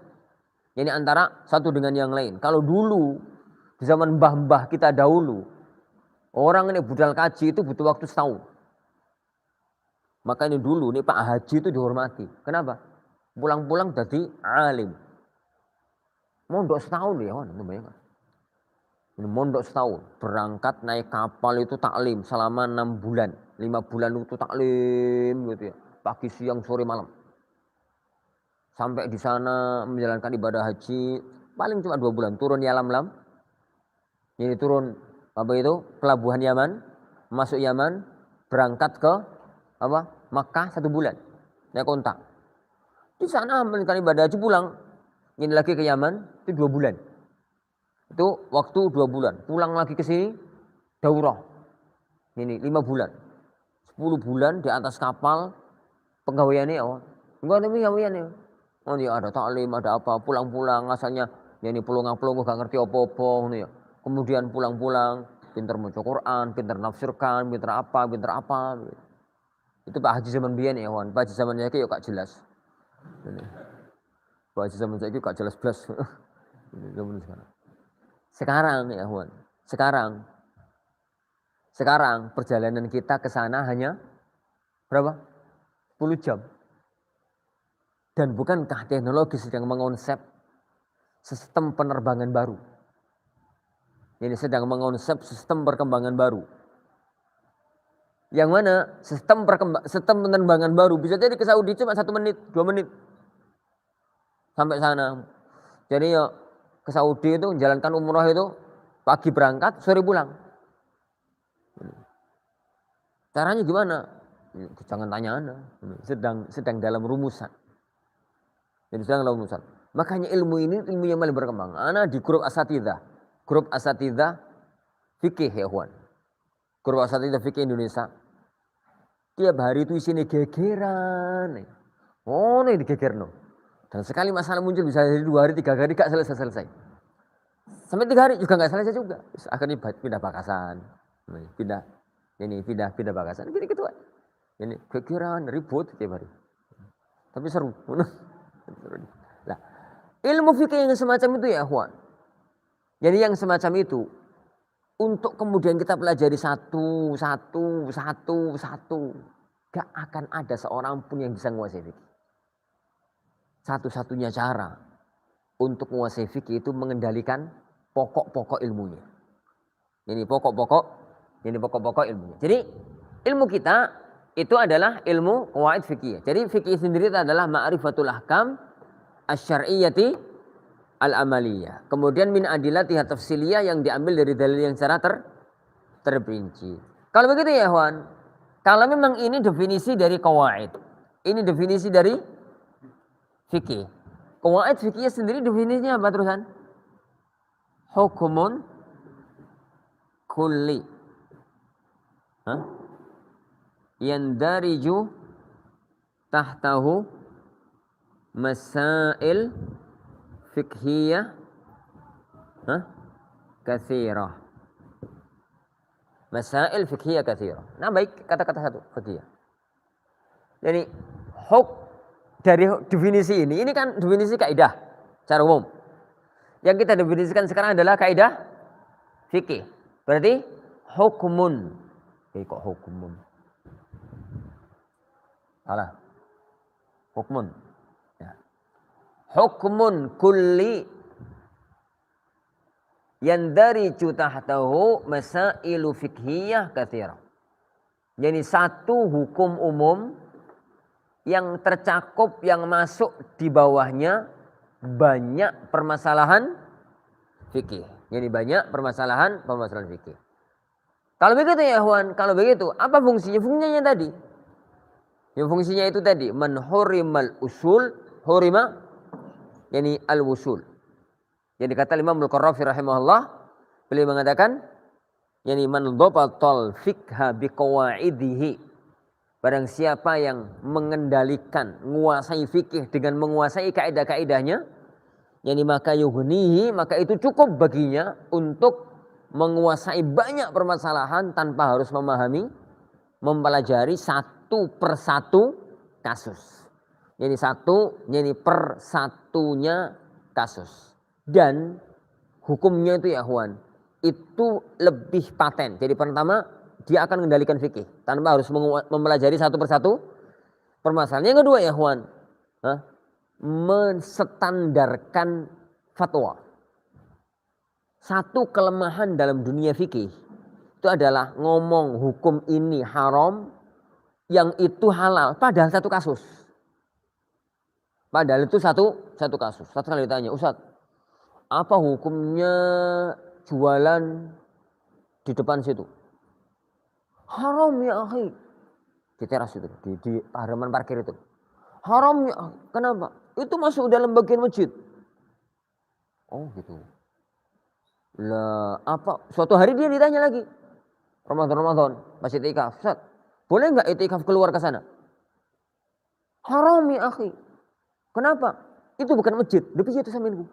antara satu dengan yang lain. Kalau dulu di zaman mbah-mbah kita dahulu, orang ini budal kaji itu butuh waktu setahun. Makanya dulu nih Pak Haji itu dihormati. Kenapa? Pulang-pulang jadi alim. Mondok setahun ya, itu bayangkan. Ini mondok setahun, berangkat naik kapal itu taklim selama 6 bulan, 5 bulan itu taklim gitu ya, pagi siang sore malam. Sampai di sana menjalankan ibadah haji paling cuma 2 bulan, turun Yalamlam. Ini turun pelabuhan Yaman, masuk Yaman, berangkat ke Makkah 1 bulan, naik kontak. Di sana menjalankan ibadah haji pulang. Ini lagi ke Yaman itu 2 bulan. Itu waktu 2 bulan. Pulang lagi ke sini daurah. Ini 5 bulan. 10 bulan di atas kapal pegawaiannya enggak ada pegawaiannya. Oh ya ada taklim, ada apa, pulang-pulang asalnya ini pulang-pulang gak ngerti apa-apa ya. Kemudian pulang-pulang pinter maca Quran, pinter nafsirkan, pinter apa. Itu Pak Haji zaman biyen ya, Pak Haji zaman saiki yo gak jelas. Pak Haji zaman saiki gak jelas blas. Sekarang ya, Sekarang perjalanan kita ke sana hanya berapa? 10 jam. Dan bukankah teknologi sedang mengonsep sistem penerbangan baru? Ini sedang mengonsep sistem perkembangan baru. Yang mana sistem penerbangan baru bisa jadi ke Saudi cuma 1 menit, 2 menit. Sampai sana. Jadi ya ke Saudi itu menjalankan umroh itu pagi berangkat, sore pulang. Caranya gimana? Jangan tanya Anda. Sedang dalam rumusan. Jadi sedang dalam rumusan. Makanya ilmu ini ilmu yang paling berkembang. Ana di grup asatidzah. Grup asatidzah fikih ya kawan. Grup asatidzah fikih Indonesia. Tiap hari itu isinya gegeran. Oh, ini digegerno. Dan sekali masalah muncul bisa jadi 2 hari, 3 hari gak selesai. Sampai 3 hari juga gak selesai juga. Akhirnya pindah bakasan. Pindah bakasan. Gini gitu. Ini gegeran, ribut tiap hari. Tapi seru. Nah, ilmu fikih yang semacam itu ya, ikhwan. Jadi yang semacam itu untuk kemudian kita pelajari satu. Gak akan ada seorang pun yang bisa menguasai fikih. Satu-satunya cara untuk menguasai fikih itu mengendalikan pokok-pokok ilmunya. Ini pokok-pokok ilmunya. Jadi ilmu kita itu adalah ilmu qawaid fikih. Jadi fikih sendiri itu adalah ma'rifatul ahkam asy-syar'iyyati al-amaliyah. Kemudian min adillatiha tafsiliyah yang diambil dari dalil yang secara terperinci. Kalau begitu ya, Ikhwan, kalau memang ini definisi dari qawaid, ini definisi dari fikih. Qawaid fikih sendiri definisinya apa terusan? Hukumun kulli. Yandariju tahtahu masail fikhiyah katsirah. Masail fikhiyah katsirah. Nah, baik, kata-kata satu fikhiyah. Jadi dari definisi ini kan definisi kaidah secara umum. Yang kita definisikan sekarang adalah kaidah fikih. Berarti hukmun. Kok hukmun? Salah. Hukmun. Ya. Hukmun kulli yandariju tahtahu masailu fikhiyah katsirah. Jadi satu hukum umum yang tercakup, yang masuk di bawahnya banyak permasalahan fikih. Jadi banyak permasalahan fikih. Kalau begitu ya Ikhwan, kalau begitu apa fungsinya? Fungsinya tadi. Yang fungsinya itu tadi, man hurimal usul, hurima yani al-wusul. Jadi kata Imam Al-Qarrafi rahimahullah, beliau mengatakan yani man dhabatal fikha biqawaidihi. Barang siapa yang mengendalikan, menguasai fikih dengan menguasai kaidah-kaidahnya, yani maka yughnihi, maka itu cukup baginya untuk menguasai banyak permasalahan tanpa harus mempelajari satu persatu kasus. Jadi per satunya kasus. Dan hukumnya itu ya Ikhwan, itu lebih paten. Jadi pertama dia akan mengendalikan fikih tanpa harus mempelajari satu persatu permasalahan. Yang kedua ya Ikhwan, menstandarkan fatwa. Satu kelemahan dalam dunia fikih itu adalah ngomong hukum ini haram, yang itu halal, padahal satu kasus. Padahal itu satu kasus. Satu kali ditanya, Ustaz, apa hukumnya jualan di depan situ? Haram ya akhi. Di teras itu, di halaman parkir itu. Haram ya, kenapa? Itu masuk dalam bagian masjid. Oh gitu. Lah apa? Suatu hari dia ditanya lagi. Ramadan masih itikaf. Ustaz, boleh nggak itikaf keluar ke sana? Haram ya akhi. Kenapa? Itu bukan masjid. Lebih itu sampean.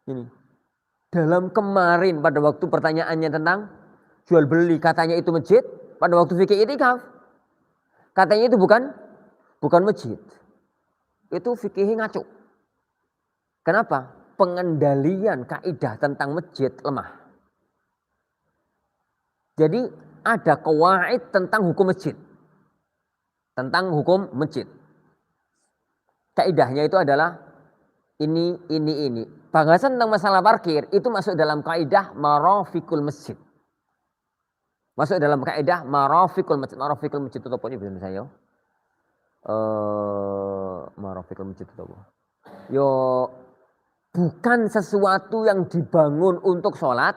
Ini. Dalam kemarin pada waktu pertanyaannya tentang jual beli katanya itu masjid, pada waktu fikih itikaf. Katanya itu bukan masjid. Itu fikih ngaco. Kenapa? Pengendalian kaidah tentang masjid lemah. Jadi ada qawaid tentang hukum masjid. Tentang hukum masjid. Kaidahnya itu adalah ini. Bahasan tentang masalah parkir itu masuk dalam kaidah marafiqul masjid. Masuk dalam kaidah marafiqul masjid. Marafiqul masjid itu apa ini bisa saya? Marafiqul masjid itu apa? Yo bukan sesuatu yang dibangun untuk sholat,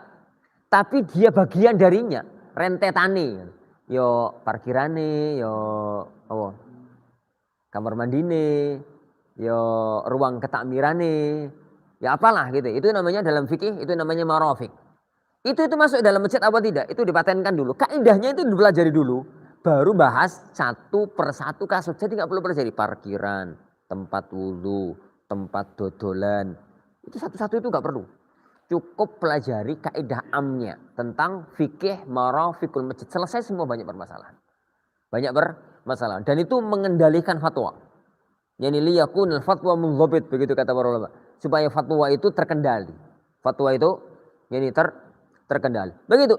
tapi dia bagian darinya, rentetane. Yo parkirane, yo apa? Kamar mandine, yo ruang ketakmirane, ya apalah gitu. Itu namanya dalam fikih itu namanya marafiq. Itu masuk dalam masjid apa tidak? Itu dipatenkan dulu. Kaidahnya itu dipelajari dulu. Baru bahas satu persatu kasus. Jadi nggak perlu pelajari parkiran, tempat wudhu, tempat dodolan. Itu satu-satu itu nggak perlu. Cukup pelajari kaidah amnya tentang fikih marafiqul masjid. Selesai semua banyak permasalahan. Banyak bermasalah. Dan itu mengendalikan fatwa. Yani liyakunul fatwa munzabit, begitu kata para ulama. Supaya fatwa itu terkendali. Fatwa itu yani terkendali. Begitu.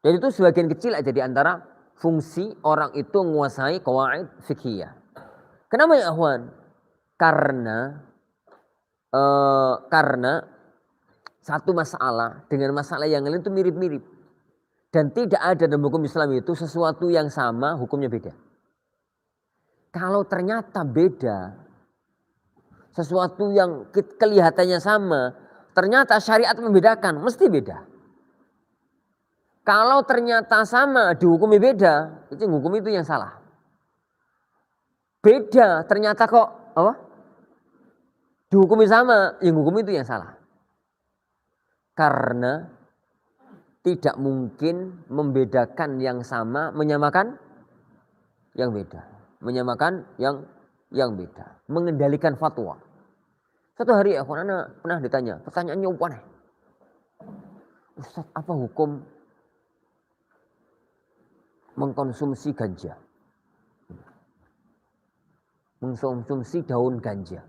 Dan itu sebagian kecil aja di antara fungsi orang itu menguasai qawaid fikhiyah. Kenapa ya akhwan? Karena satu masalah dengan masalah yang lain itu mirip-mirip. Dan tidak ada dalam hukum Islam itu sesuatu yang sama hukumnya beda. Kalau ternyata beda, sesuatu yang kelihatannya sama, ternyata syariat membedakan, mesti beda. Kalau ternyata sama dihukumi beda, itu hukum itu yang salah. Beda ternyata kok apa? Dihukumi sama, yang hukum itu yang salah. Karena tidak mungkin membedakan yang sama, menyamakan yang beda. Menyamakan yang beda. Mengendalikan fatwa. Satu hari anak pernah ditanya, pertanyaannya aneh. Ustaz, apa hukum mengkonsumsi ganja? Mengkonsumsi daun ganja.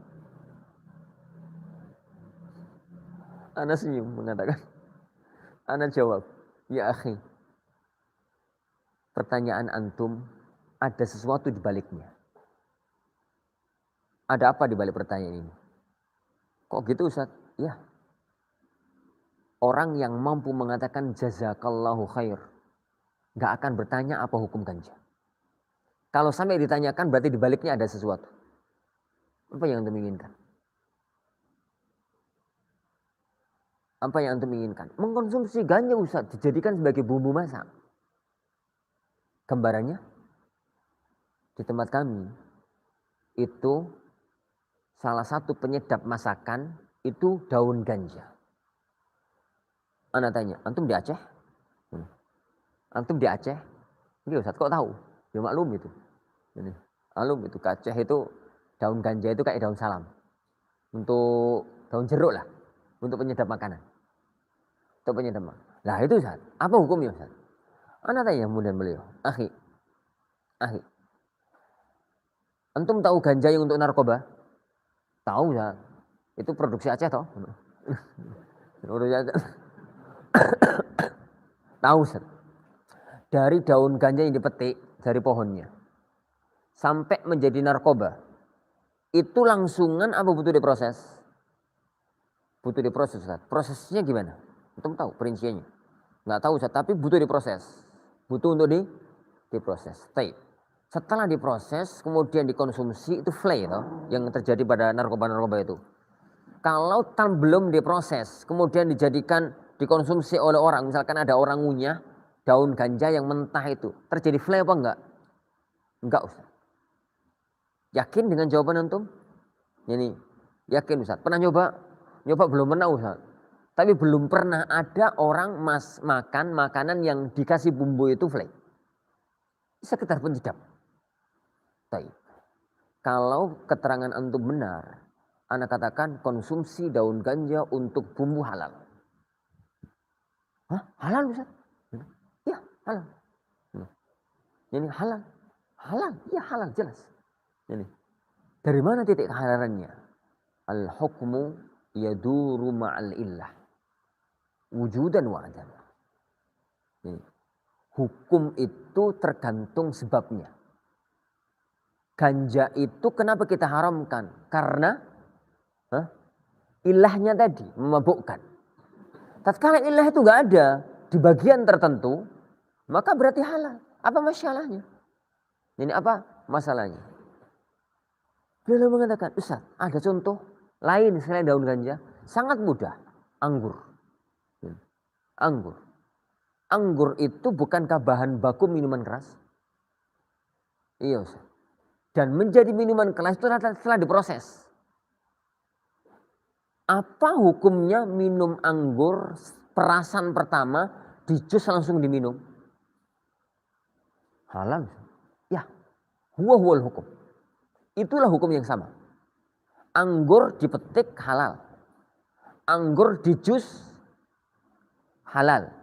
Ana senyum mengatakan, ana jawab, ya akhi, pertanyaan antum ada sesuatu di baliknya. Ada apa di balik pertanyaan ini? Kok gitu Ustaz? Ya. Orang yang mampu mengatakan jazakallahu khair, gak akan bertanya apa hukum ganja. Kalau sampai ditanyakan berarti di baliknya ada sesuatu. Apa yang antum inginkan? Apa yang antum inginkan? Mengkonsumsi ganja Ustaz dijadikan sebagai bumbu masak. Gambarannya di tempat kami itu salah satu penyedap masakan itu daun ganja. Ana tanya, antum di Aceh? Antum di Aceh? Iya Ustaz, kok tahu? Ya maklum itu. Maklum itu, Aceh itu daun ganja itu kayak daun salam. Untuk daun jeruk lah. Untuk penyedap makanan. Untuk penyedap makanan. Lah itu Ustaz, apa hukumnya Ustaz? Ana tanya kemudian beliau, akhi. Antum tahu ganja yang untuk narkoba? Tahu Ustaz. Itu produksi Aceh toh? Tahu Ustaz. Dari daun ganja yang dipetik dari pohonnya sampai menjadi narkoba, itu langsungan apa butuh diproses? Butuh diproses Ustaz. Prosesnya gimana? Antum tahu perinciannya? Nggak tahu Ustaz, tapi butuh diproses. Butuh untuk diproses. Baik. Setelah diproses, kemudian dikonsumsi, itu flay toh, yang terjadi pada narkoba-narkoba itu. Kalau belum diproses, kemudian dikonsumsi oleh orang, misalkan ada orang ngunyah daun ganja yang mentah itu, terjadi flay apa enggak? Enggak Ustaz. Yakin dengan jawaban antum? Ini yakin Ustaz. Pernah nyoba? Nyoba belum pernah Ustaz. Tapi belum pernah ada orang makan makanan yang dikasih bumbu itu flay. Sekedar penyedap. Baik. Kalau keterangan antum benar, ana katakan konsumsi daun ganja untuk bumbu halal. Hah? Halal Ustaz? Ya halal. Ini halal. Halal, iya halal jelas. Ini. Dari mana titik kehalalannya? Al-hukmu yaduru ma'al illah. Wujudan wa adam. Ini. Hukum itu tergantung sebabnya. Ganja itu kenapa kita haramkan? Karena ilahnya tadi memabukkan. Tatkala ilah itu nggak ada di bagian tertentu, maka berarti halal. Apa masalahnya? Ini apa masalahnya? Beliau mengatakan, Ustaz, ada contoh lain selain daun ganja? Sangat mudah. Anggur. Anggur. Anggur itu bukankah bahan baku minuman keras? Iya, Ustaz. Dan menjadi minuman keras itu setelah diproses. Apa hukumnya minum anggur perasan pertama di jus langsung diminum? Halal. Ya, huwal hukum. Itulah hukum yang sama. Anggur dipetik halal. Anggur di jus halal.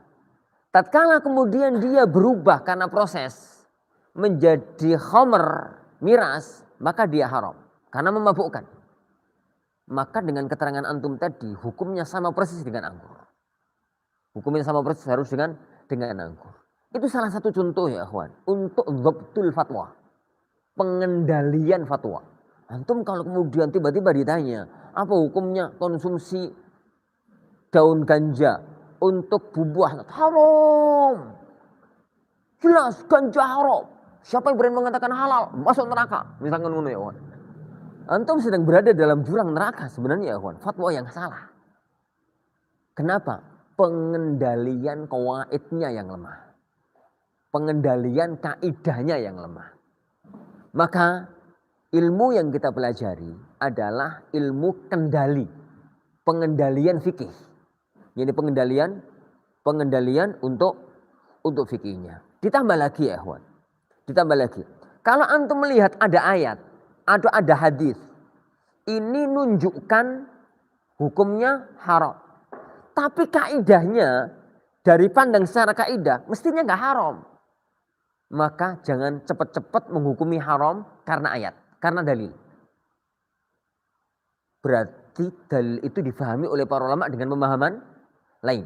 Tatkala kemudian dia berubah karena proses menjadi khamr, miras, maka dia haram karena memabukkan. Maka dengan keterangan antum tadi hukumnya sama persis dengan anggur. Hukumnya sama persis harus dengan anggur. Itu salah satu contoh ya akhwan untuk dhabtul fatwa. Pengendalian fatwa. Antum kalau kemudian tiba-tiba ditanya apa hukumnya konsumsi daun ganja untuk bubuh, haram. Jelas ganja haram. Siapa yang berani mengatakan halal masuk neraka? Misalkan ngono ya akhwan. Antum sedang berada dalam jurang neraka sebenarnya ya kawan. Fatwa yang salah. Kenapa? Pengendalian kawaidnya yang lemah. Pengendalian kaidahnya yang lemah. Maka ilmu yang kita pelajari adalah ilmu kendali. Pengendalian fikih. Jadi pengendalian untuk fikihnya. Ditambah lagi ya kawan. Ditambah lagi. Kalau antum melihat ada ayat atau ada hadis, ini nunjukkan hukumnya haram. Tapi kaidahnya dari pandang secara kaidah mestinya nggak haram. Maka jangan cepat-cepat menghukumi haram karena ayat, karena dalil. Berarti dalil itu difahami oleh para ulama dengan pemahaman lain.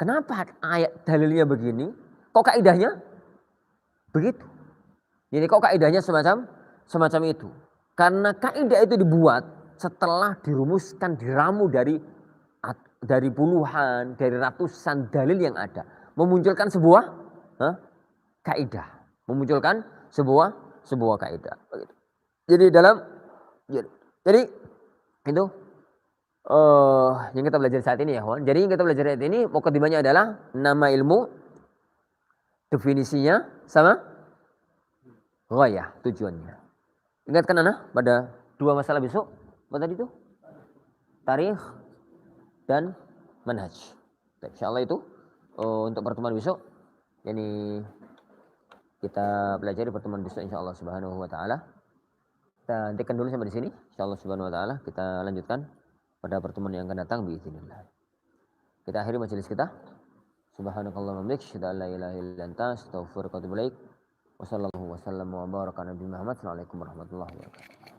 Kenapa ayat dalilnya begini? Kok kaidahnya begitu? Jadi kok kaidahnya semacam itu. Karena kaidah itu dibuat setelah dirumuskan, diramu dari puluhan, dari ratusan dalil yang ada. Memunculkan sebuah kaidah. Memunculkan sebuah kaidah. Jadi jadi itu yang kita belajar saat ini ya kawan. Jadi yang kita belajar saat ini mukadimahnya adalah nama ilmu, definisinya sama ghayah, tujuannya. Ingatkan anak pada dua masalah besok. Apa tadi itu? Tarikh dan manhaj. Insyaallah itu untuk pertemuan besok. Yani kita pelajari pertemuan besok insyaallah subhanahu wa ta'ala. Kita hentikan dulu sampai di sini. Insyaallah subhanahu wa ta'ala. Kita lanjutkan pada pertemuan yang akan datang biiznillah. Kita akhiri majelis kita. Subhanakallahumma wa bihamdika asyhadu an la ilaha illa anta astaghfiruka wa atubu ilaik. Wassallallahu wasallam wa baraka nabi Muhammad. Assalamualaikum warahmatullahi wabarakatuh.